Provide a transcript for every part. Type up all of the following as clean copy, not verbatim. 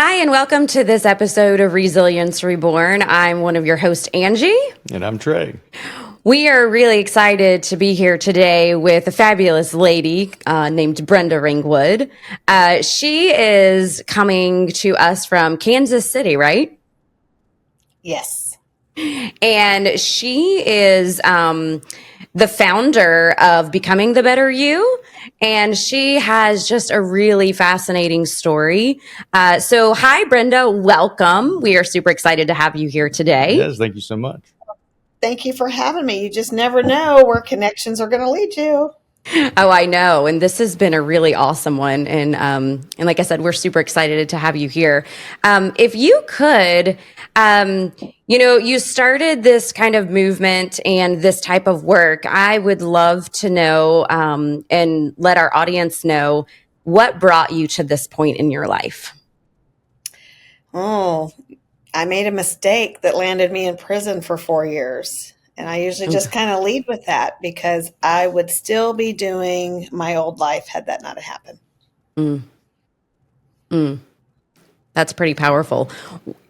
Hi, and welcome to this episode of Resilience Reborn. I'm one of your hosts, Angie. And I'm Trey. We are really excited to be here today with a fabulous lady named Brenda Ring Wood. She is coming to us from Kansas City, right? Yes. And she is the founder of Becoming the Better You. And she has just a really fascinating story. So, hi, Brenda. Welcome. We are super excited to have you here today. Yes, thank you so much. Thank you for having me. You just never know where connections are going to lead you. Oh, I know. And this has been a really awesome one. And like I said, we're super excited to have you here. If you could, you started this kind of movement and this type of work. I would love to know and let our audience know what brought you to this point in your life. Oh, I made a mistake that landed me in prison for 4 years. And I usually just kind of lead with that because I would still be doing my old life had that not happened. That's pretty powerful.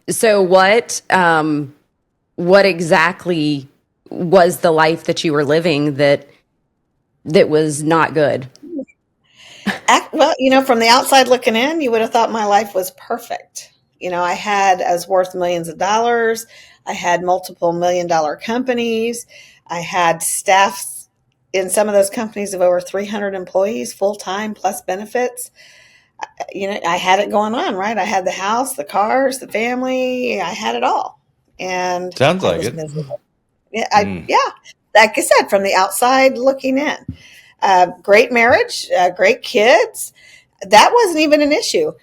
So what exactly was the life that you were living that was not good? Well, from the outside looking in, you would have thought my life was perfect. I was worth millions of dollars. I had multiple $1 million companies. I had staffs in some of those companies of over 300 employees, full-time plus benefits. I had it going on, right? I had the house, the cars, the family. I had it all. And Sounds I like was it. miserable. Yeah. Like I said, from the outside looking in. Great marriage, great kids. That wasn't even an issue.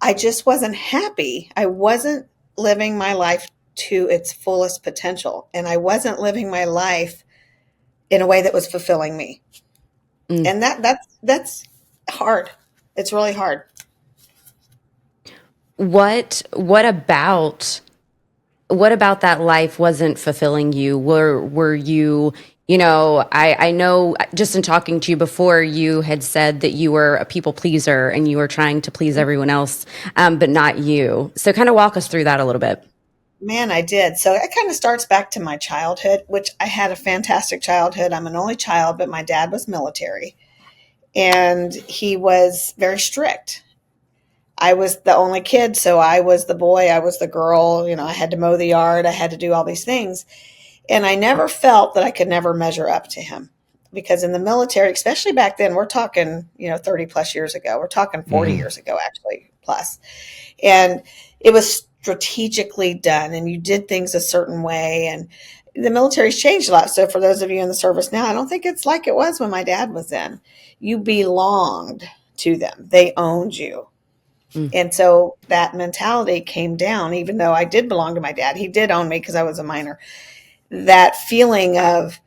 I just wasn't happy. I wasn't living my life to its fullest potential. And I wasn't living my life in a way that was fulfilling me. And that's hard. It's really hard. What about that life wasn't fulfilling you? Were you, I know just in talking to you before, you had said that you were a people pleaser and you were trying to please everyone else, but not you. So kind of walk us through that a little bit. Man, I did. So it kind of starts back to my childhood, which I had a fantastic childhood. I'm an only child, but my dad was military and he was very strict. I was the only kid, so I was the boy, I was the girl. I had to mow the yard, I had to do all these things. And I never felt that I could never measure up to him because in the military, especially back then, we're talking, 30 plus years ago, we're talking 40 years ago, actually, plus. And it was strategically done and you did things a certain way. And the military's changed a lot. So for those of you in the service now, I don't think it's like it was when my dad was in. You belonged to them. They owned you. And so that mentality came down, even though I did belong to my dad. He did own me because I was a minor. That feeling of,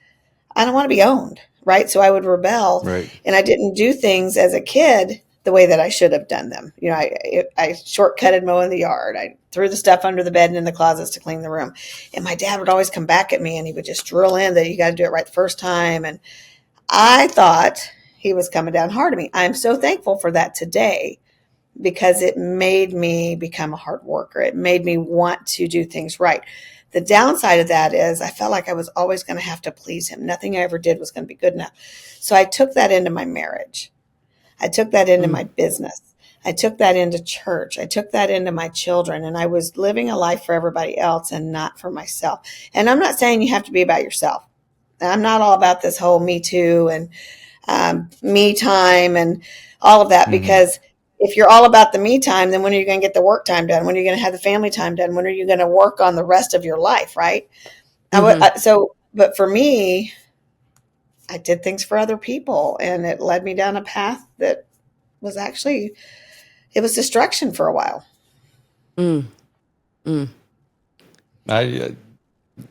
I don't want to be owned, right? So I would rebel. Right. And I didn't do things as a kid the way that I should have done them. I shortcutted mowing the yard. I threw the stuff under the bed and in the closets to clean the room. And my dad would always come back at me and he would just drill in that you got to do it right the first time. And I thought he was coming down hard on me. I'm so thankful for that today because it made me become a hard worker. It made me want to do things right. The downside of that is I felt like I was always going to have to please him. Nothing I ever did was going to be good enough. So I took that into my marriage. I took that into my business. I took that into church. I took that into my children. And I was living a life for everybody else and not for myself. And I'm not saying you have to be about yourself. I'm not all about this whole Me Too and me time and all of that because if you're all about the me time, then when are you going to get the work time done? When are you going to have the family time done? When are you going to work on the rest of your life, right? But for me, I did things for other people, and it led me down a path that was actually, it was destruction for a while. I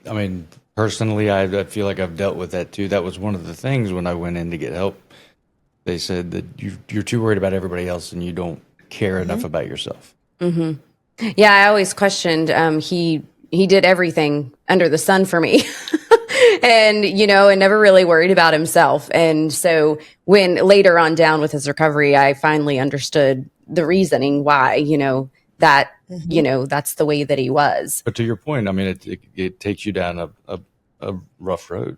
mean, personally, I feel like I've dealt with that too. That was one of the things when I went in to get help. They said that you're too worried about everybody else and you don't care enough about yourself. Yeah, I always questioned. He did everything under the sun for me, and and never really worried about himself. And so when later on down with his recovery, I finally understood the reasoning why that that's the way that he was. But to your point, I mean, it takes you down a rough road.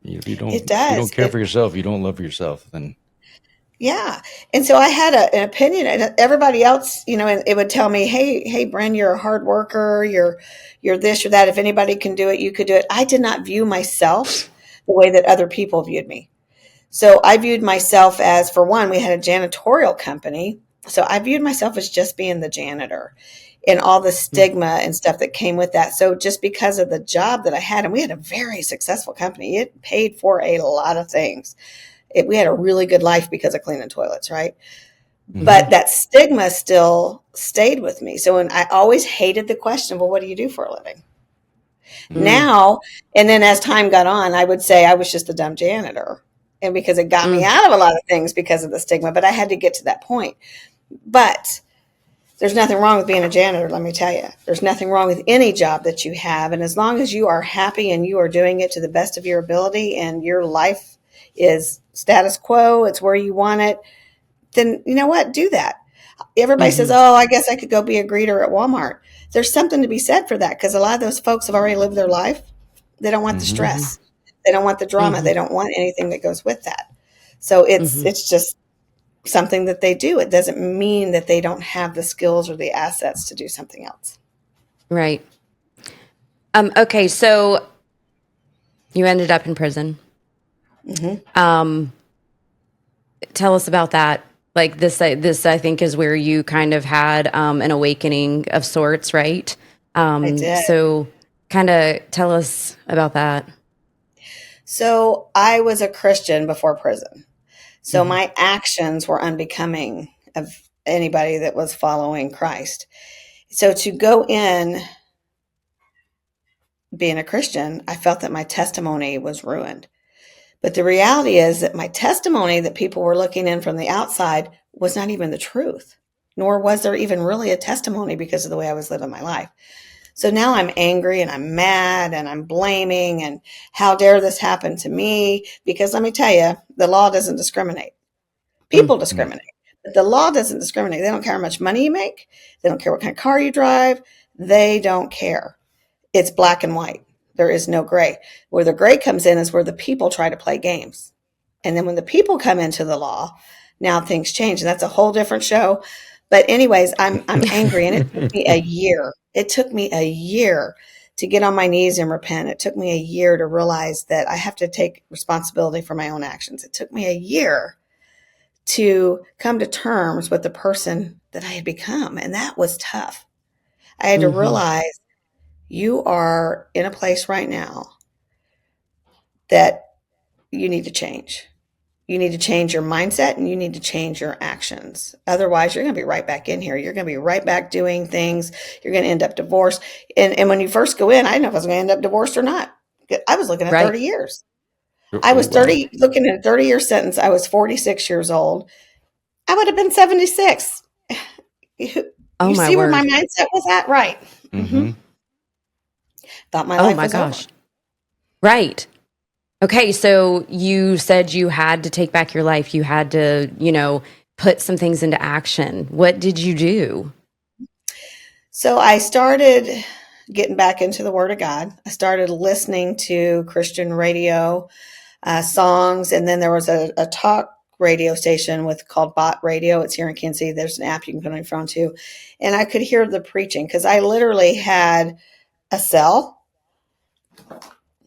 If you It don't does. care for yourself, you don't love yourself, then Yeah. And so I had an opinion, and everybody else, and it would tell me, hey, Bren, you're a hard worker. You're this or that. If anybody can do it, you could do it. I did not view myself the way that other people viewed me. So I viewed myself as, for one, we had a janitorial company. So I viewed myself as just being the janitor and all the stigma and stuff that came with that. So just because of the job that I had, and we had a very successful company, it paid for a lot of things. We had a really good life because of cleaning toilets, right? But that stigma still stayed with me. So when I always hated the question, well, what do you do for a living? Now, and then as time got on, I would say I was just a dumb janitor. And because it got me out of a lot of things because of the stigma, but I had to get to that point. But there's nothing wrong with being a janitor, let me tell you. There's nothing wrong with any job that you have. And as long as you are happy and you are doing it to the best of your ability and your life is status quo, it's where you want it, then you know what? Do that. Everybody says, oh, I guess I could go be a greeter at Walmart. There's something to be said for that because a lot of those folks have already lived their life. They don't want the stress. They don't want the drama. They don't want anything that goes with that. So it's just something that they do. It doesn't mean that they don't have the skills or the assets to do something else. Right. Okay, so you ended up in prison. Tell us about that. Like this, I think, is where you kind of had an awakening of sorts, right? I did. So kind of tell us about that. So I was a Christian before prison. So my actions were unbecoming of anybody that was following Christ. So to go in being a Christian, I felt that my testimony was ruined. But the reality is that my testimony that people were looking in from the outside was not even the truth, nor was there even really a testimony because of the way I was living my life. So now I'm angry and I'm mad and I'm blaming and how dare this happen to me? Because let me tell you, the law doesn't discriminate. People discriminate, but the law doesn't discriminate. They don't care how much money you make. They don't care what kind of car you drive. They don't care. It's black and white. There is no gray. Where the gray comes in is where the people try to play games. And then when the people come into the law, now things change. And that's a whole different show. But anyways, I'm angry. And it took me a year. It took me a year to get on my knees and repent. It took me a year to realize that I have to take responsibility for my own actions. It took me a year to come to terms with the person that I had become. And that was tough. I had to realize you are in a place right now that you need to change. You need to change your mindset and you need to change your actions. Otherwise, you're going to be right back in here. You're going to be right back doing things. You're going to end up divorced. And when you first go in, I didn't know if I was going to end up divorced or not. I was looking at 30 years. I was looking at a 30-year sentence. I was 46 years old. I would have been 76. You see where my mindset was at? Right. Thought my life was over. Right. Okay, so you said you had to take back your life. You had to, put some things into action. What did you do? So I started getting back into the Word of God. I started listening to Christian radio songs, and then there was a talk radio station called Bot Radio. It's here in Kansas City. There's an app you can put on your phone too. And I could hear the preaching because I literally had a cell,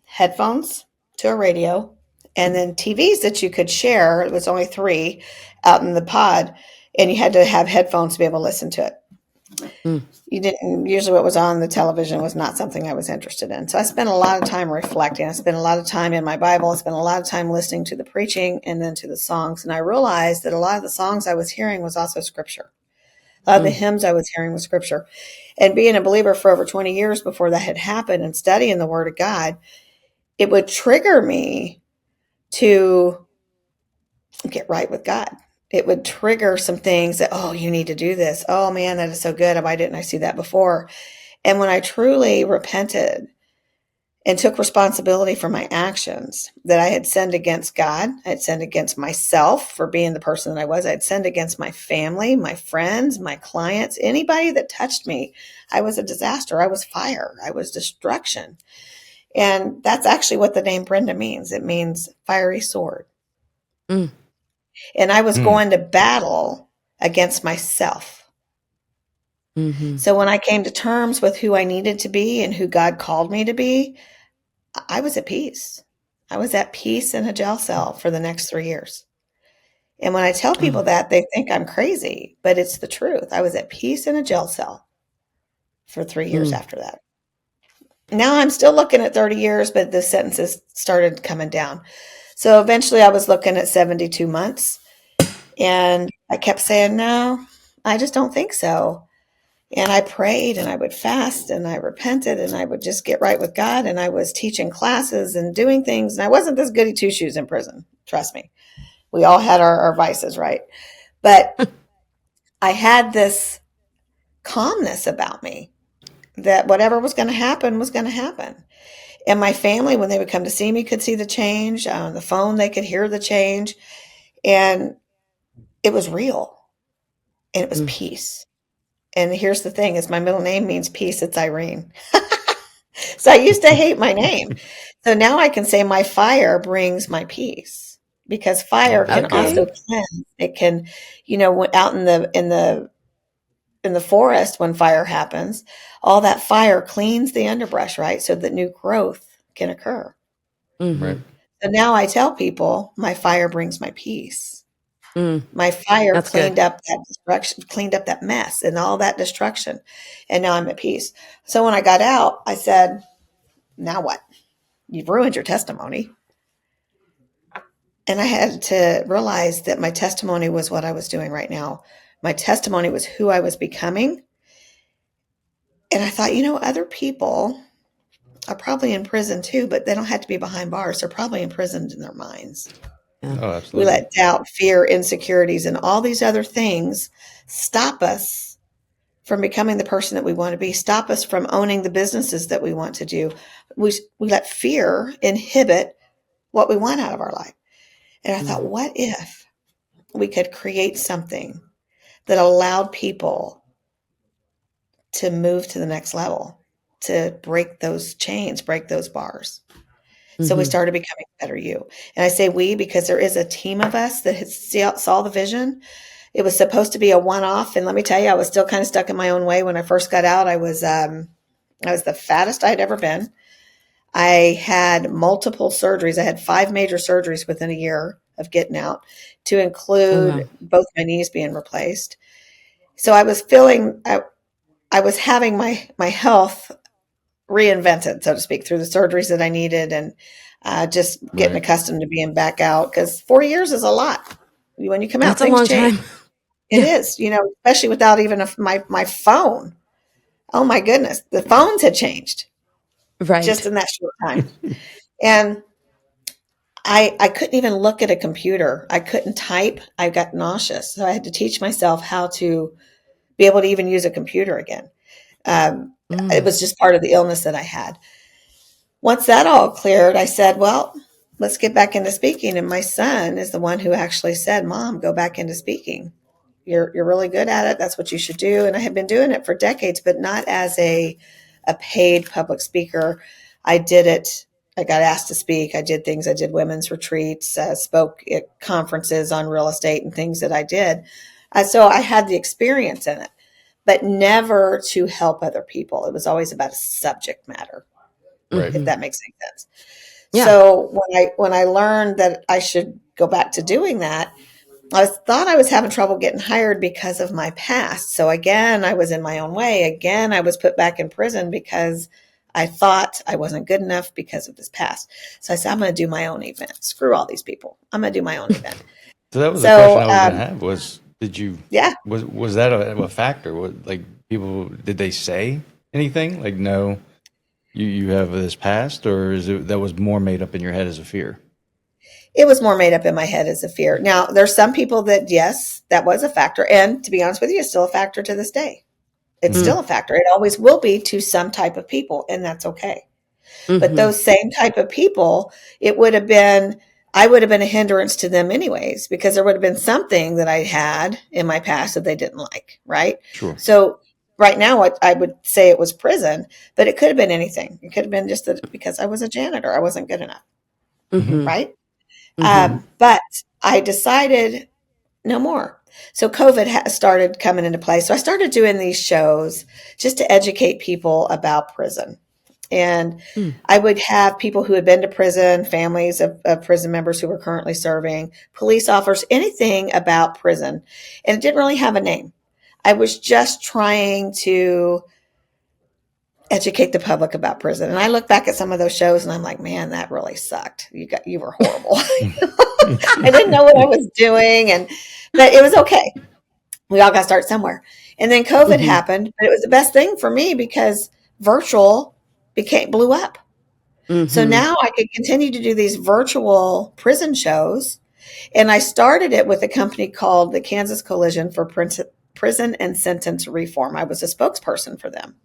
headphones to a radio, and then TVs that you could share. It was only 3 out in the pod, and you had to have headphones to be able to listen to it. You didn't usually what was on the television was not something I was interested in. So I spent a lot of time reflecting. I spent a lot of time in my Bible. I spent a lot of time listening to the preaching and then to the songs. And I realized that a lot of the songs I was hearing was also scripture. A lot of the hymns I was hearing was scripture. And being a believer for over 20 years before that had happened and studying the Word of God, it would trigger me to get right with God. It would trigger some things that, oh, you need to do this. Oh man, that is so good. Why didn't I see that before? And when I truly repented and took responsibility for my actions, that I had sinned against God. I had sinned against myself for being the person that I was. I had sinned against my family, my friends, my clients, anybody that touched me. I was a disaster. I was fire. I was destruction. And that's actually what the name Brenda means. It means fiery sword. Mm. And I was Hmm. going to battle against myself. Mm-hmm. So when I came to terms with who I needed to be and who God called me to be, I was at peace. I was at peace in a jail cell for the next 3 years. And when I tell people Oh. that, they think I'm crazy, but it's the truth. I was at peace in a jail cell for 3 years Mm. after that. Now I'm still looking at 30 years, but the sentences started coming down. So eventually I was looking at 72 months, and I kept saying, no, I just don't think so. And I prayed and I would fast and I repented and I would just get right with God. And I was teaching classes and doing things. And I wasn't this goody two shoes in prison. Trust me. We all had our vices, right? But I had this calmness about me that whatever was going to happen was going to happen. And my family, when they would come to see me, could see the change. On the phone, they could hear the change. And it was real. And it was Mm. peace. And here's the thing is my middle name means peace. It's Irene. So I used to hate my name. So now I can say my fire brings my peace, because fire Oh, can that's also Okay. good. cleanse. It can, out in the forest when fire happens, all that fire cleans the underbrush, right? So that new growth can occur. Mm-hmm. Right. So now I tell people my fire brings my peace. Mm. My fire That's good. cleaned up that destruction, cleaned up that mess and all that destruction. And now I'm at peace. So when I got out, I said, now what? You've ruined your testimony. And I had to realize that my testimony was what I was doing right now. My testimony was who I was becoming. And I thought, other people are probably in prison too, but they don't have to be behind bars. They're probably imprisoned in their minds. Yeah. Oh, We absolutely. let doubt, fear, insecurities, and all these other things stop us from becoming the person that we want to be, stop us from owning the businesses that we want to do. We let fear inhibit what we want out of our life. And I thought, Mm. what if we could create something that allowed people to move to the next level, to break those chains, break those bars? So we Mm-hmm. started becoming better you. And I say we because there is a team of us that saw the vision. It was supposed to be a one-off, and let me tell you, I was still kind of stuck in my own way when I first got out. I was the fattest I had ever been. I had multiple surgeries. I had 5 major surgeries within a year of getting out, to Oh, wow. include both my knees being replaced. So I was feeling I was having my health reinvented, so to speak, through the surgeries that I needed, and just getting Right. accustomed to being back out, because 4 years is a lot. When you come out, That's a things long change. time. It Yeah. is, especially without even my phone. Oh my goodness, the phones had changed just Right. in that short time, and I couldn't even look at a computer. I couldn't type. I got nauseous, so I had to teach myself how to be able to even use a computer again. It Mm. was just part of the illness that I had. Once that all cleared, I said, well, let's get back into speaking. And my son is the one who actually said, Mom, go back into speaking. You're really good at it. That's what you should do. And I had been doing it for decades, but not as a paid public speaker. I did it. I got asked to speak. I did things. I did women's retreats, spoke at conferences on real estate and things that I did. So I had the experience in it, but never to help other people. It was always about a subject matter, Right. if Mm-hmm. that makes any sense. Yeah. So when I learned that I should go back to doing that, thought I was having trouble getting hired because of my past. So again, I was in my own way. Again, I was put back in prison because I thought I wasn't good enough because of this past. So I said, I'm going to do my own event. Screw all these people. I'm going to do my own event. So that was the question So I was going to have was, did you, yeah, was that a factor? What, like people, did they say anything? Like, no, you have this past, or is it that was more made up in your head as a fear? it was more made up in my head as a fear. Now, there's some people that, yes, that was a factor. And to be honest with you, it's still a factor to this day. It's Hmm. still a factor. It always will be to some type of people, and that's okay. But Mm-hmm. those same type of people, I would have been a hindrance to them anyways, because there would have been something that I had in my past that they didn't like. Right. Sure. So right now, I would say it was prison, but it could have been anything. It could have been just that because I was a janitor, I wasn't good enough. Mm-hmm. Right. Mm-hmm. But I decided no more. So COVID started coming into play. So I started doing these shows just to educate people about prison. And I would have people who had been to prison, families of prison members who were currently serving, police officers, anything about prison. And it didn't really have a name. I was just trying to educate the public about prison. And I look back at some of those shows and I'm like, man, that really sucked. You were horrible. I didn't know what I was doing, but it was okay. We all got to start somewhere. And then COVID Mm-hmm. happened, but it was the best thing for me because virtual blew up. So Mm-hmm. now I could continue to do these virtual prison shows. And I started it with a company called the Kansas Coalition for Prison and Sentence Reform. I was a spokesperson for them.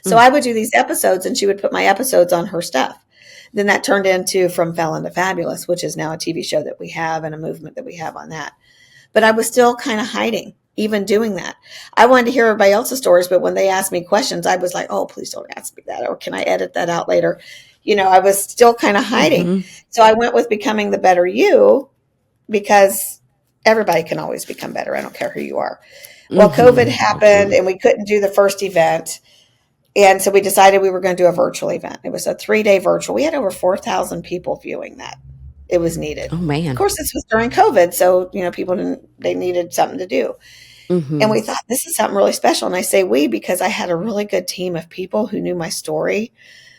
So I would do these episodes and she would put my episodes on her stuff. Then that turned into From Felon to Fabulous, which is now a TV show that we have and a movement that we have on that. But I was still kind of hiding, even doing that. I wanted to hear everybody else's stories, but when they asked me questions, I was like, oh, please don't ask me that. Or can I edit that out later? I was still kind of hiding. Mm-hmm. So I went with Becoming the Better You because everybody can always become better. I don't care who you are. Well, COVID happened Absolutely. and we couldn't do the first event. And so we decided we were going to do a virtual event. It was a 3-day virtual. We had over 4,000 people viewing that. It was needed. Oh, Of man. course, this was during COVID. So, they needed something to do. Mm-hmm. And we thought this is something really special. And I say we because I had a really good team of people who knew my story,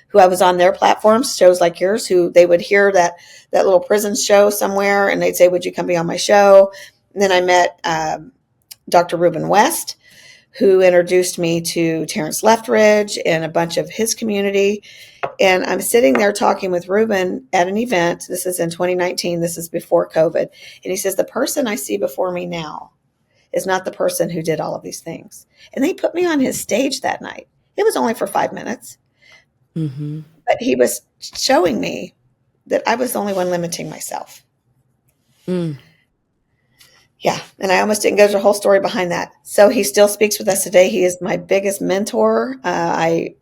who I was on their platforms, shows like yours, who they would hear that little prison show somewhere and they'd say, would you come be on my show? And then I met Dr. Reuben West, who introduced me to Terrence Leftridge and a bunch of his community. And I'm sitting there talking with Reuben at an event. This is in 2019. This is before COVID. And he says, the person I see before me now is not the person who did all of these things. And they put me on his stage that night. It was only for 5 minutes. Mm-hmm. But he was showing me that I was the only one limiting myself. Mm. Yeah. And I almost didn't go to the whole story behind that. So he still speaks with us today. He is my biggest mentor. I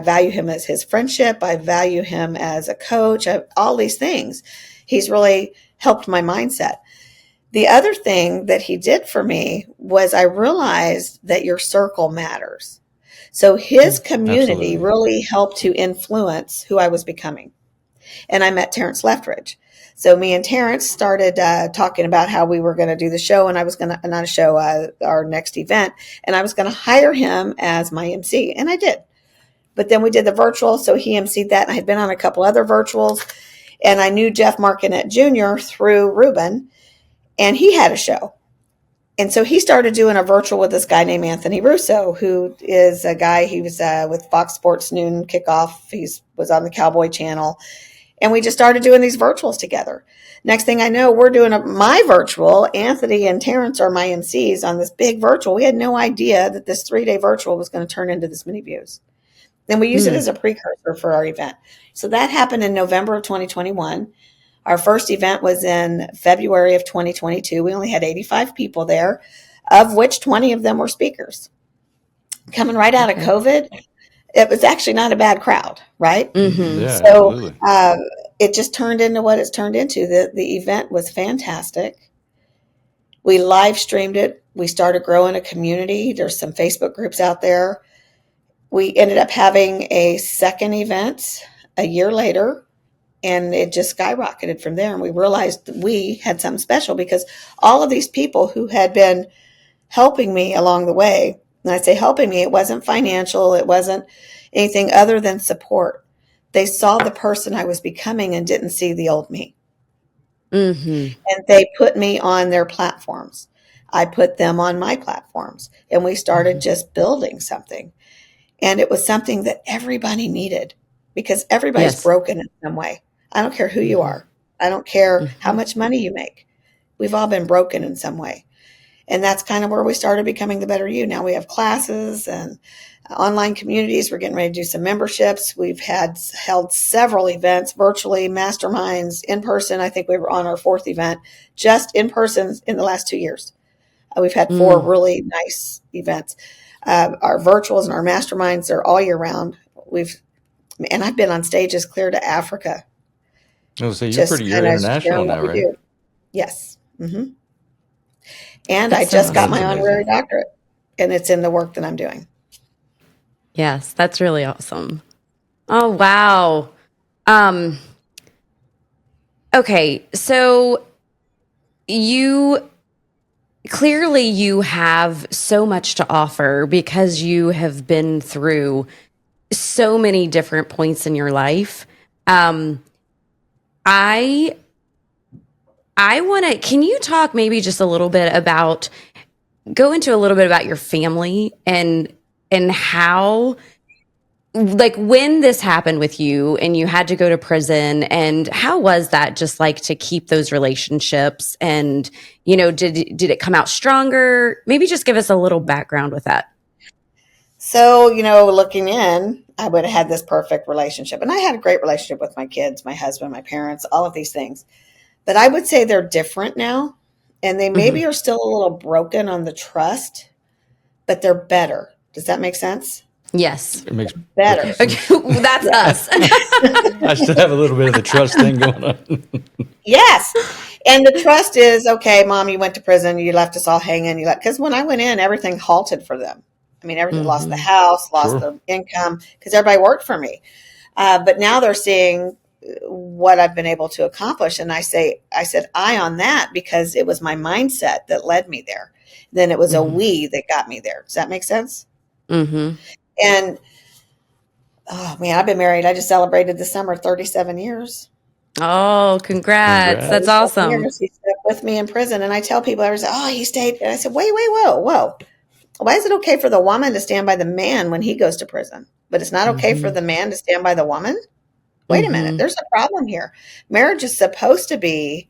value him as his friendship. I value him as a coach. All these things. He's really helped my mindset. The other thing that he did for me was I realized that your circle matters. So his community Absolutely. really helped to influence who I was becoming. And I met Terrence Leftridge. So me and Terrence started talking about how we were going to do the show, and I was going to, not a show, our next event, and I was going to hire him as my MC, and I did. But then we did the virtual, so he MC'd that, and I had been on a couple other virtuals, and I knew Jeff Markinet Jr. through Reuben, and he had a show. And so he started doing a virtual with this guy named Anthony Russo, who is a guy, he was with Fox Sports Noon Kickoff. He was on the Cowboy Channel. And we just started doing these virtuals together. Next thing I know, we're doing my virtual. Anthony and Terrence are my MCs on this big virtual. We had no idea that this 3-day virtual was going to turn into this many views. Then we used it as a precursor for our event. So that happened in November of 2021. Our first event was in February of 2022. We only had 85 people there, of which 20 of them were speakers. Coming right out of COVID, it was actually not a bad crowd, right? Mm-hmm. Yeah, So absolutely. it just turned into what it's turned into. The event was fantastic. We live streamed it. We started growing a community. There's some Facebook groups out there. We ended up having a second event a year later, and it just skyrocketed from there. And we realized that we had something special because all of these people who had been helping me along the way, and I say helping me, it wasn't financial, it wasn't anything other than support. They saw the person I was becoming and didn't see the old me. Mm-hmm. And they put me on their platforms. I put them on my platforms, and we started just building something. And it was something that everybody needed because everybody's Yes. broken in some way. I don't care who you are. I don't care how much money you make. We've all been broken in some way. And that's kind of where we started becoming the better you. Now we have classes and online communities. We're getting ready to do some memberships. We've held several events virtually, masterminds, in person. I think we were on our 4th event just in person in the last 2 years. We've had 4 really nice events. Our virtuals and our masterminds are all year round. And I've been on stages clear to Africa. Oh, so Just you're kind of international sharing what now, we right? do. Yes. Mm-hmm. And I That's so just got That's my awesome. honorary amazing. doctorate, and it's in the work that I'm doing. Yes, that's really awesome. Oh, wow. Um, okay, so you clearly you have so much to offer because you have been through so many different points in your life. Um, I I want to. Can you talk maybe just a little bit about go into a little bit about your family and how like when this happened with you and you had to go to prison and how was that just like to keep those relationships and did it come out stronger? Maybe just give us a little background with that. So, looking in, I would have had this perfect relationship. And I had a great relationship with my kids, my husband, my parents, all of these things. But I would say they're different now. And they Hmm. maybe are still a little broken on the trust, but they're better. Does that make sense? Yes. It makes perfect Better. sense. Okay, that's Yeah. us. I still have a little bit of the trust thing going on. Yes. And the trust is, okay, mom, you went to prison, you left us all hanging. Because when I went in, everything halted for them. I mean, everything lost the Hmm. house, lost Sure. their income, because everybody worked for me. But now they're seeing what I've been able to accomplish. And I said I on that because it was my mindset that led me there. Then it was a Hmm. we that got me there. Does that make sense? Hmm. And oh man, I've been married. I just celebrated this summer 37 years. Oh, congrats. That's 37 awesome. years. He stuck with me in prison. And I tell people, I was like, oh, he stayed. And I said, wait, whoa, whoa. Why is it okay for the woman to stand by the man when he goes to prison? But it's not okay for Hmm. the man to stand by the woman? Wait a minute. Hmm. There's a problem here. Marriage is supposed to be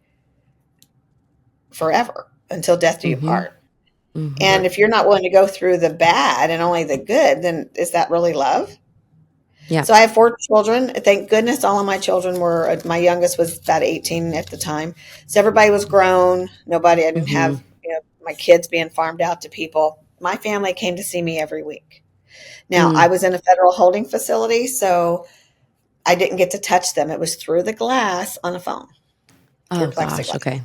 forever until death do you Hmm. part. Hmm. And Right. if you're not willing to go through the bad and only the good, then is that really love? Yeah. So I have 4 children. Thank goodness all of my children were, my youngest was about 18 at the time. So everybody was grown. I didn't Hmm. have, my kids being farmed out to people. My family came to see me every week. Now I Mm. was in a federal holding facility, so I didn't get to touch them. It was through the glass on a phone, through Oh gosh. plexiglass Okay.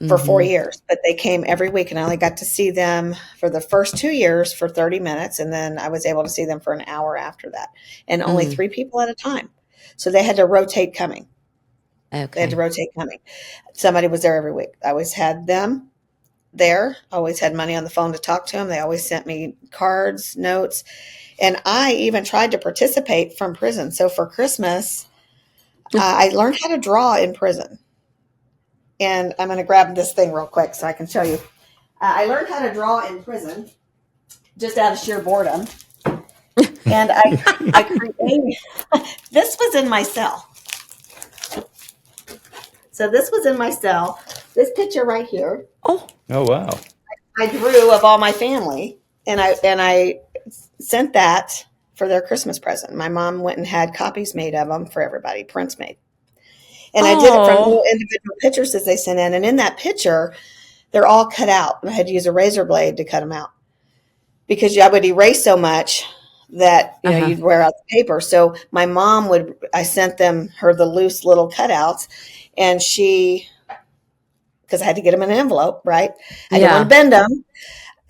for 4 Hmm. years, but they came every week and I only got to see them for the first 2 years for 30 minutes. And then I was able to see them for an hour after that and only Mm. 3 people at a time. So they had to rotate coming. They had to Okay. rotate coming. Somebody was there every week. I always had them there. Always had money on the phone to talk to them. They always sent me cards, notes. And I even tried to participate from prison. So for Christmas, I learned how to draw in prison. And I'm going to grab this thing real quick so I can show you. I learned how to draw in prison just out of sheer boredom. And I created, this was in my cell. So this was in my cell. This picture right here, Oh. Oh, wow. I drew of all my family, and I sent that for their Christmas present. My mom went and had copies made of them for everybody, prints made. And I did it from Oh. little individual pictures that they sent in. And in that picture, they're all cut out. And I had to use a razor blade to cut them out because I would erase so much that Uh-huh. you'd wear out the paper. So my mom I sent her the loose little cutouts, and because I had to get them in an envelope, right? I didn't want to Yeah. bend them,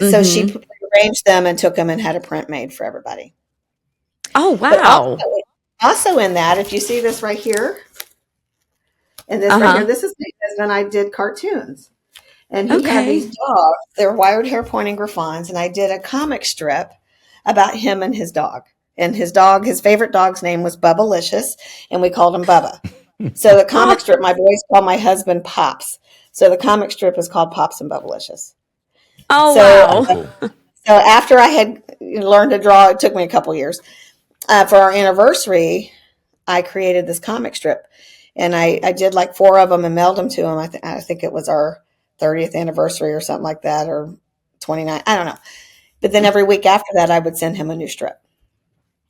so she Hmm. arranged them and took them and had a print made for everybody. Oh But wow. also in that, if you see this right here and this right here, Uh-huh. this is my husband. I did cartoons. And he had these Okay. dogs. They're wired hair pointing Griffons. And I did a comic strip about him and his dog. And his favorite dog's name was Bubbalicious, and we called him Bubba. So the comic Oh, strip, my boys call my husband Pops. So the comic strip is called Pops and Bubbalicious. oh So, Very wow. cool. so after I had learned to draw, it took me a couple years. For our anniversary, I created this comic strip, and I did like 4 of them and mailed them to him. I think it was our 30th anniversary or something like that, or 29. I don't know. But then every week after that, I would send him a new strip.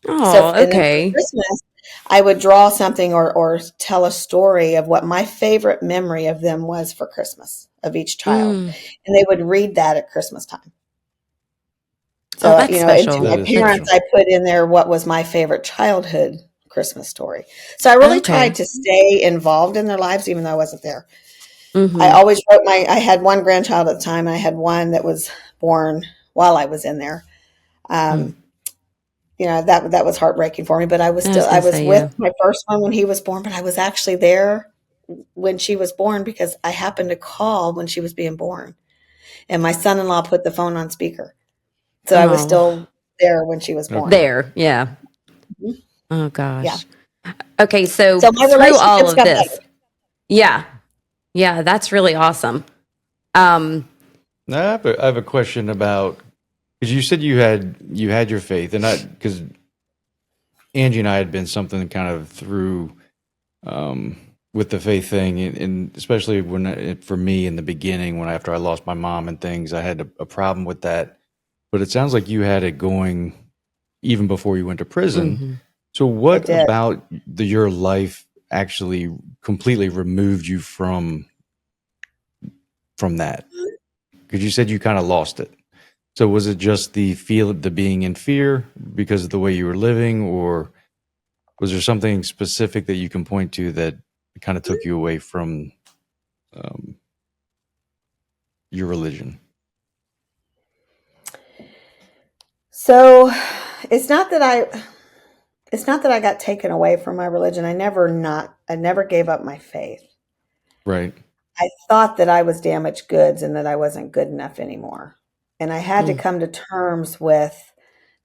So, Oh, and then for okay. Christmas, I would draw something or tell a story of what my favorite memory of them was for Christmas of each child. Mm. And they would read that at Christmas time. Oh, So, that's and to special. That my is That's parents, special. I put in there what was my favorite childhood Christmas story. So I really tried okay. to stay involved in their lives, even though I wasn't there. I Mm-hmm. always wrote I had one grandchild at the time. I had one that was born while I was in there. Mm. Um, that was heartbreaking for me, but I was I gonna was say, with yeah. my first one when he was born, but I was actually there when she was born because I happened to call when she was being born. And my son-in-law put the phone on speaker. So I was Oh, still there when she was born. Okay. there. Yeah. Mhm. Oh Yeah. gosh. Okay, so So my through all relationships of got better. this, yeah, yeah, that's really awesome. Um, Now I have a question about, because you said you had your faith, and because Angie and I had been something kind of through with the faith thing, and especially for me in the beginning, when after I lost my mom and things, I had a problem with that. But it sounds like you had it going even before you went to prison. mhm. So It what did. about your life actually completely removed you from that? Because you said you kind of lost it. So was it just the being in fear because of the way you were living, or was there something specific that you can point to that kind of took you away from um, your religion? So it's not that I got taken away from my religion. I never gave up my faith. Right. I thought that I was damaged goods and that I wasn't good enough anymore. And I had to Mm, come to terms with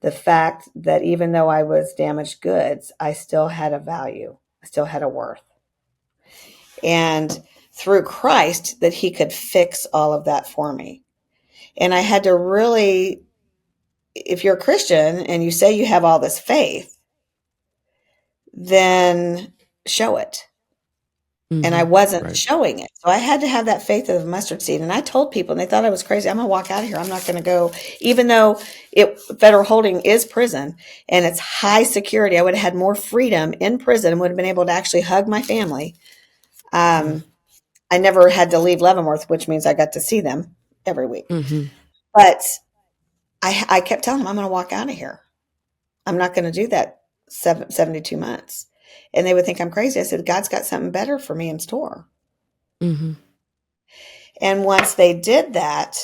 the fact that even though I was damaged goods, I still had a value. I still had a worth. And through Christ, that he could fix all of that for me. And I had to really, if you're a Christian and you say you have all this faith, then show it. And I mhm. wasn't Right. showing it. So I had to have that faith of a mustard seed. And I told people, and they thought I was crazy. I'm going to walk out of here. I'm not going to go, even though federal holding is prison and it's high security. I would have had more freedom in prison and would have been able to actually hug my family. Mm, I never had to leave Leavenworth, which means I got to see them every week. mhm. But I kept telling them, I'm going to walk out of here. I'm not going to do that 72 months. And they would think I'm crazy. I said, God's got something better for me in store. Mhm. And once they did that,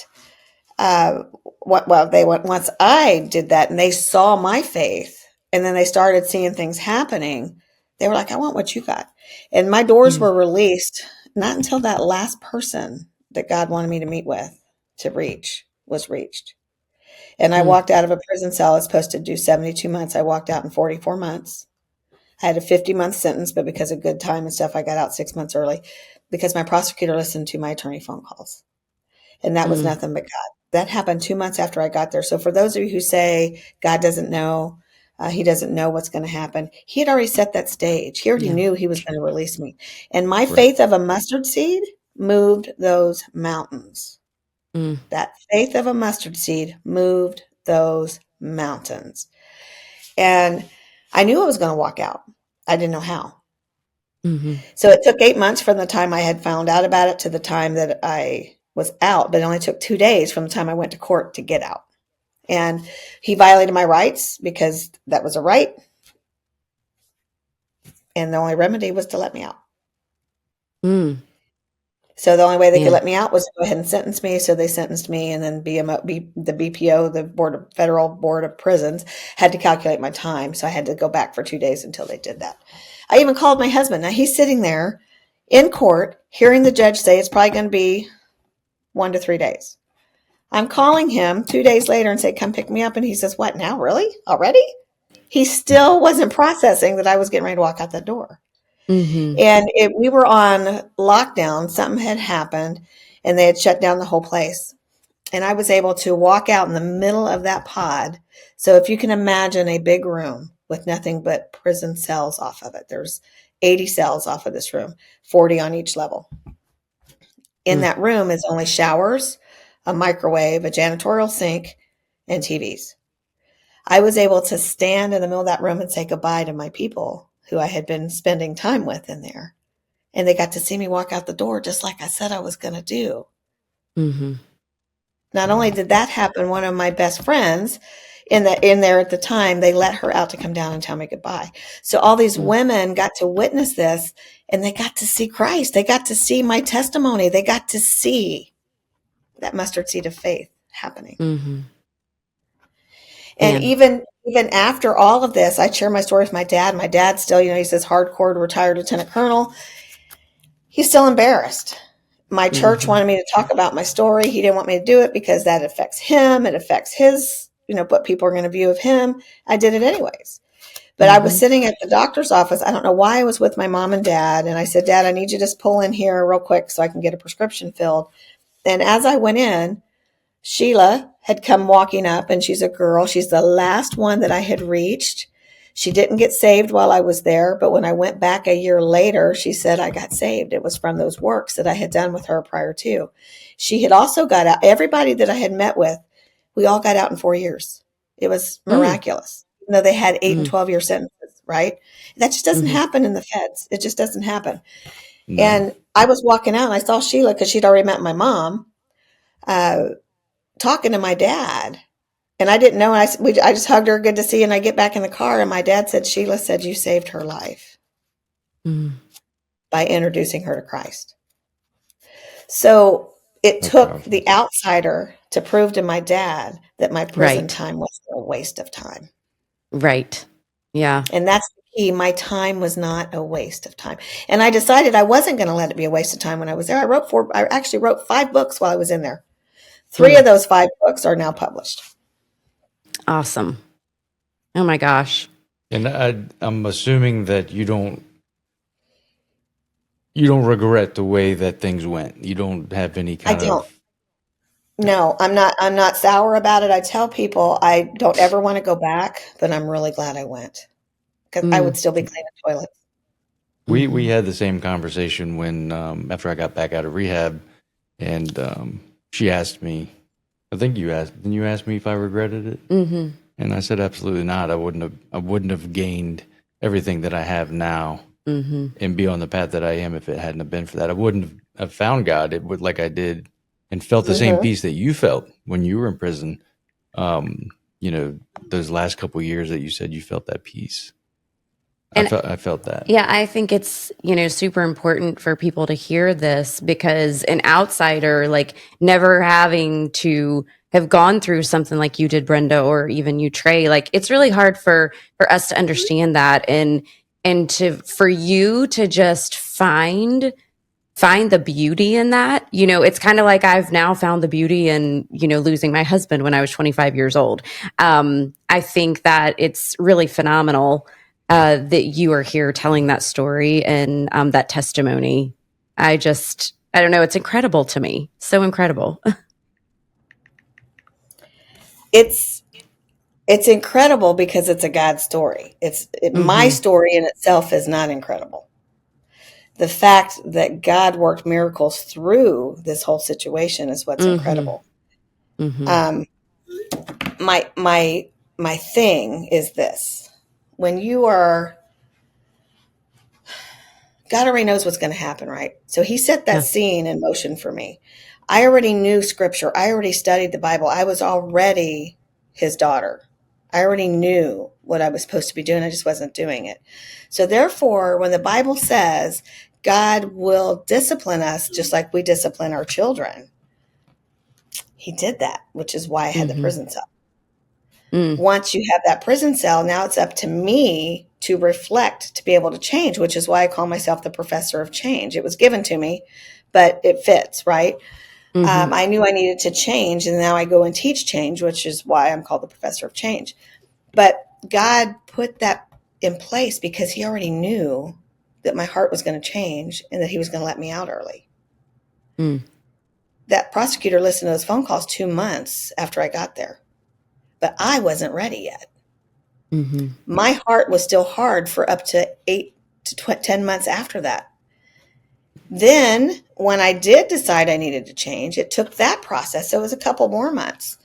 once I did that and they saw my faith and then they started seeing things happening, they were like, I want what you got. And my doors Mm, were released not until that last person that God wanted me to meet with to reach was reached. And I mm, walked out of a prison cell. It's supposed to do 72 months. I walked out in 44 months. I had a 50-month sentence, but because of good time and stuff, I got out 6 months early because my prosecutor listened to my attorney phone calls. And that was mm. nothing but God. That happened 2 months after I got there. So for those of you who say God doesn't know, he doesn't know what's going to happen, he had already set that stage. He already Yeah. knew he was going to release me. And my Right. faith of a mustard seed moved those mountains. Mm, That faith of a mustard seed moved those mountains. And I knew I was going to walk out. I didn't know how. mhm. So it took 8 months from the time I had found out about it to the time that I was out, but it only took 2 days from the time I went to court to get out. And he violated my rights because that was a right. And the only remedy was to let me out. Mm, So the only way they could man. let me out was to go ahead and sentence me. So they sentenced me, and then the BPO, the Federal Board of Prisons, had to calculate my time. So I had to go back for 2 days until they did that. I even called my husband. Now he's sitting there in court, hearing the judge say it's probably going to be 1 to 3 days. I'm calling him 2 days later and say, come pick me up. And he says, what now? Really? Already? He still wasn't processing that I was getting ready to walk out that door. Mhm. And we were on lockdown. Something had happened and they had shut down the whole place. And I was able to walk out in the middle of that pod. So if you can imagine a big room with nothing but prison cells off of it, there's 80 cells off of this room, 40 on each level. In Mm, that room is only showers, a microwave, a janitorial sink, and TVs. I was able to stand in the middle of that room and say goodbye to my people who I had been spending time with in there. And they got to see me walk out the door just like I said I was going to do. Mm-hmm. Not only did that happen, one of my best friends in there at the time, they let her out to come down and tell me goodbye. So all these women got to witness this, and they got to see Christ. They got to see my testimony. They got to see that mustard seed of faith happening. Mm-hmm. And even after all of this, I share my story with my dad. My dad still, he's this hardcore retired lieutenant colonel. He's still embarrassed. My church wanted me to talk about my story. He didn't want me to do it because that affects him. It affects his, what people are going to view of him. I did it anyways. But I was sitting at the doctor's office. I don't know why I was with my mom and dad. And I said, Dad, I need you to just pull in here real quick so I can get a prescription filled. And as I went in, Sheila had come walking up, and she's a girl. She's the last one that I had reached. She didn't get saved while I was there, but when I went back a year later, she said I got saved. It was from those works that I had done with her prior to. She had also got out. Everybody that I had met with, we all got out in 4 years. It was miraculous. Even though they had 8 and 12-year sentences, right? That just doesn't happen in the feds. It just doesn't happen. No. And I was walking out, and I saw Sheila because she'd already met my mom, talking to my dad. And I didn't know. I just hugged her, good to see you. And I get back in the car, and my dad said, Sheila said you saved her life by introducing her to Christ. So it took the outsider to prove to my dad that my prison time was a waste of time. Right. Yeah. And that's the key. My time was not a waste of time. And I decided I wasn't going to let it be a waste of time when I was there. I actually wrote 5 books while I was in there. 3 of those 5 books are now published. Awesome. Oh my gosh. And I'm assuming that you don't regret the way that things went. You don't have any kind of. No, I'm not sour about it. I tell people I don't ever want to go back, but I'm really glad I went because I would still be cleaning toilets. We had the same conversation when after I got back out of rehab, and she asked me. I think didn't you ask me if I regretted it? Mm-hmm. And I said absolutely not. I wouldn't have gained everything that I have now and be on the path that I am if it hadn't have been for that. I wouldn't have found God. It would like I did and felt the same peace that you felt when you were in prison. Those last couple of years that you said you felt that peace. And I felt that. Yeah, I think it's, super important for people to hear this because an outsider, like never having to have gone through something like you did, Brenda, or even you, Trey, like it's really hard for us to understand that and for you to just find the beauty in that. It's kind of like I've now found the beauty in, losing my husband when I was 25 years old. I think that it's really phenomenal that you are here telling that story and that testimony. I don't know. It's incredible to me. So incredible. It's incredible because it's a God story. My story in itself is not incredible. The fact that God worked miracles through this whole situation is what's incredible. My thing is this. When you are, God already knows what's going to happen, right? So he set that scene in motion for me. I already knew scripture. I already studied the Bible. I was already his daughter. I already knew what I was supposed to be doing. I just wasn't doing it. So therefore, when the Bible says God will discipline us just like we discipline our children, he did that, which is why I had the prison cell. Once you have that prison cell, now it's up to me to reflect, to be able to change, which is why I call myself the professor of change. It was given to me, but it fits, right? I knew I needed to change, and now I go and teach change, which is why I'm called the professor of change. But God put that in place because he already knew that my heart was going to change and that he was going to let me out early. That prosecutor listened to those phone calls 2 months after I got there. But I wasn't ready yet. My heart was still hard for up to 8 to 10 months after that. Then when I did decide I needed to change, it took that process. So it was a couple more months.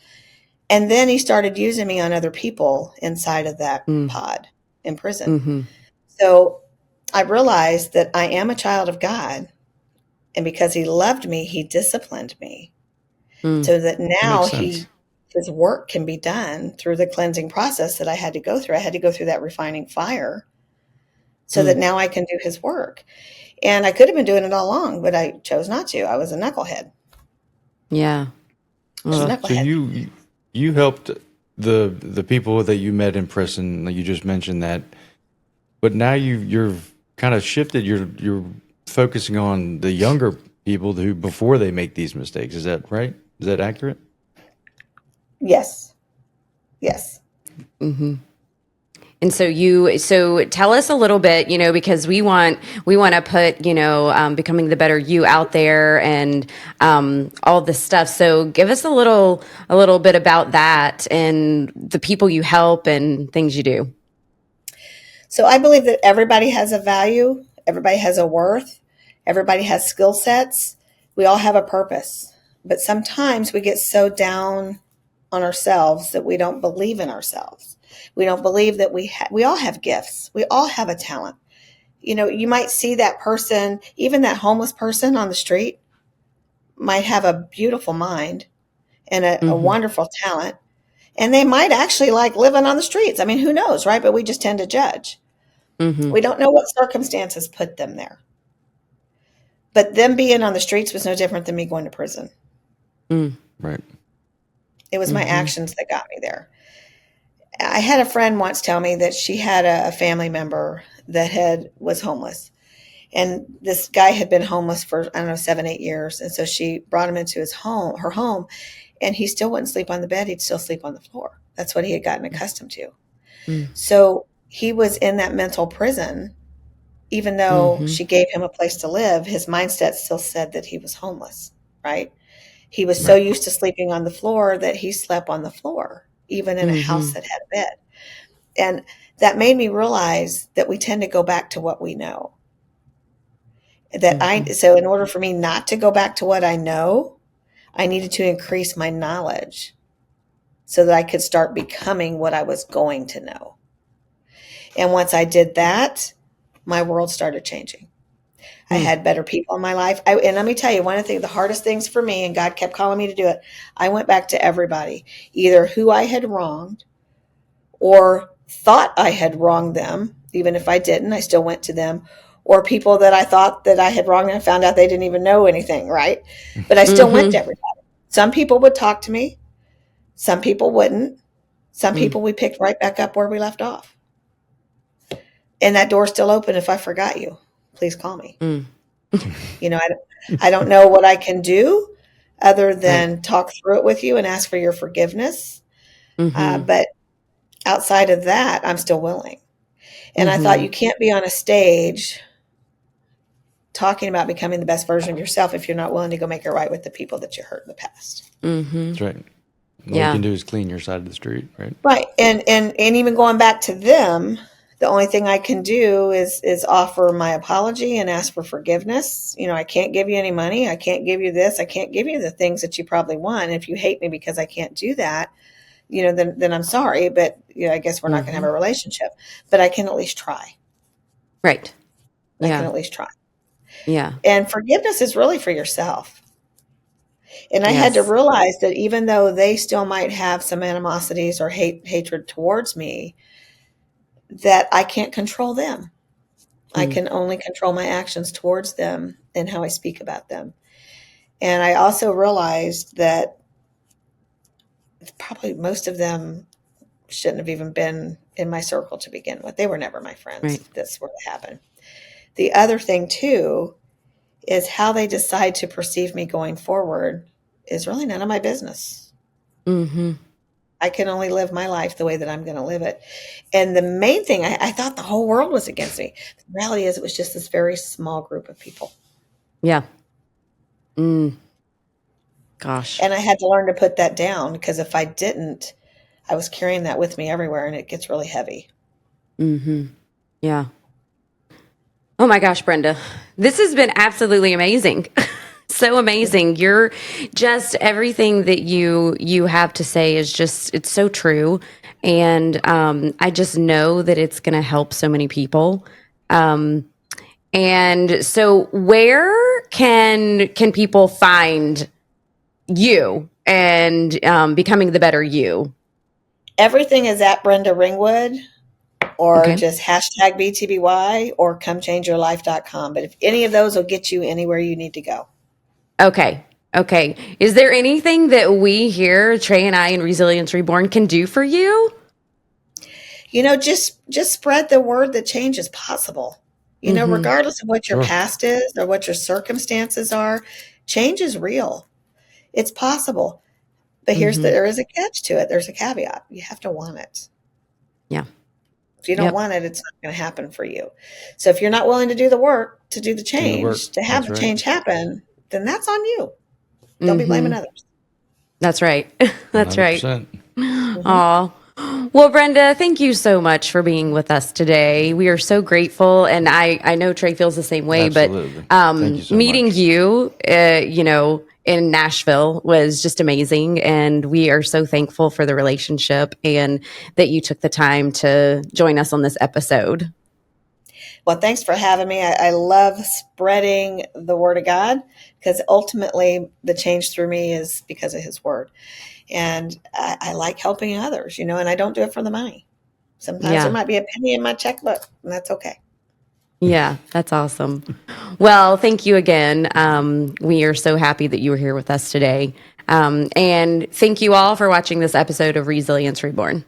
And then he started using me on other people inside of that Mm. pod in prison. Mm-hmm. So I realized that I am a child of God. And because he loved me, he disciplined me Mm. so that That now makes sense. his work can be done through the cleansing process that I had to go through. I had to go through that refining fire so that Mm. now I can do his work. And I could have been doing it all along, but I chose not to. I was a knucklehead. Yeah. I was a Ugh. So knucklehead. you helped the people that you met in prison. Like you just mentioned that, but now you're kind of shifted. You're focusing on the younger people who before they make these mistakes. Is that right? Is that accurate? Yes. Yes. Mm-hmm. And so tell us a little bit, because we want to put, becoming the better you out there and all this stuff. So give us a little bit about that and the people you help and things you do. So I believe that everybody has a value, everybody has a worth, everybody has skill sets. We all have a purpose. But sometimes we get so down on ourselves that we don't believe in ourselves. We don't believe that we all have gifts. We all have a talent. You might see that person, even that homeless person on the street might have a beautiful mind and a Mm-hmm. wonderful talent. And they might actually like living on the streets. I mean, who knows, right? But we just tend to judge. Mm-hmm. We don't know what circumstances put them there. But them being on the streets was no different than me going to prison. Mm. Right. It was my Mm-hmm. actions that got me there. I had a friend once tell me that she had a family member that was homeless. And this guy had been homeless for, I don't know, 7, 8 years. And so she brought him into her home, and he still wouldn't sleep on the bed. He'd still sleep on the floor. That's what he had gotten accustomed to. Mm. So he was in that mental prison. Even though Mm-hmm. she gave him a place to live, his mindset still said that he was homeless, right? He was so Right. used to sleeping on the floor that he slept on the floor, even in a Mm-hmm. house that had a bed. And that made me realize that we tend to go back to what we know. Mm-hmm. So in order for me not to go back to what I know, I needed to increase my knowledge so that I could start becoming what I was going to know. And once I did that, my world started changing. I Mm. had better people in my life. And let me tell you, one of the hardest things for me, and God kept calling me to do it, I went back to everybody, either who I had wronged or thought I had wronged them. Even if I didn't, I still went to them. Or people that I thought that I had wronged and I found out they didn't even know anything, right? But I still went to Mm-hmm. everybody. Some people would talk to me. Some people wouldn't. Some Mm. people we picked right back up where we left off. And that door's still open. If I forgot you, please call me. Mm. I don't know what I can do other Right. than talk through it with you and ask for your forgiveness. Mm-hmm. But outside of that, I'm still willing. And I thought Mm-hmm. you can't be on a stage talking about becoming the best version of yourself if you're not willing to go make it right with the people that you hurt in the past. Mm-hmm. That's right. All you Yeah. can do is clean your side of the street, right? Right. And even going back to them, the only thing I can do is offer my apology and ask for forgiveness. I can't give you any money. I can't give you this. I can't give you the things that you probably want. And if you hate me because I can't do that, then I'm sorry, but I guess we're not going to have Mm-hmm. a relationship. But I can at least try. Right. I can Yeah. at least try. Yeah. And forgiveness is really for yourself. And I had to Yes. realize that even though they still might have some animosities or hatred towards me, that I can't control them. I Mm. can only control my actions towards them and how I speak about them. And I also realized that probably most of them shouldn't have even been in my circle to begin with. They were never my friends Right. if this were to happen. The other thing, too, is how they decide to perceive me going forward is really none of my business. Mm-hmm. I can only live my life the way that I'm going to live it. And the main thing, I thought the whole world was against me. The reality is, it was just this very small group of people. Yeah. Mm. Gosh. And I had to learn to put that down because if I didn't, I was carrying that with me everywhere and it gets really heavy. Mm-hmm. Yeah. Oh my gosh, Brenda, this has been absolutely amazing. So amazing. You're just everything that you have to say is just it's so true. And I just know that it's going to help so many people. And so where can people find you and becoming the better you? Everything is at Brenda Ringwood, or Okay. just hashtag BTBY or comechangeyourlife.com. But if any of those will get you anywhere you need to go. Okay. Okay. Is there anything that we here, Trey and I in Resilience Reborn, can do for you? Just spread the word that change is possible. Mm-hmm. Regardless of what your Sure. past is or what your circumstances are, change is real. It's possible. But Mm-hmm. there is a catch to it. There's a caveat. You have to want it. Yeah. If you don't Yep. want it, it's not going to happen for you. So if you're not willing to do the work, to do the Do the work. change, to have That's the right. change happen, then that's on you. Don't be blaming Mm-hmm. others. That's right. That's right. 100%. Hmm. Aw. Well, Brenda, thank you so much for being with us today. We are so grateful. And I know Trey feels the same way, but Absolutely. Thank you so meeting much. you, in Nashville was just amazing. And we are so thankful for the relationship and that you took the time to join us on this episode. Well, thanks for having me. I love spreading the word of God, because ultimately the change through me is because of his word. And I like helping others, and I don't do it for the money. Sometimes there Yeah. might be a penny in my checkbook, and that's okay. Yeah, that's awesome. Well, thank you again. We are so happy that you were here with us today. And thank you all for watching this episode of Resilience Reborn.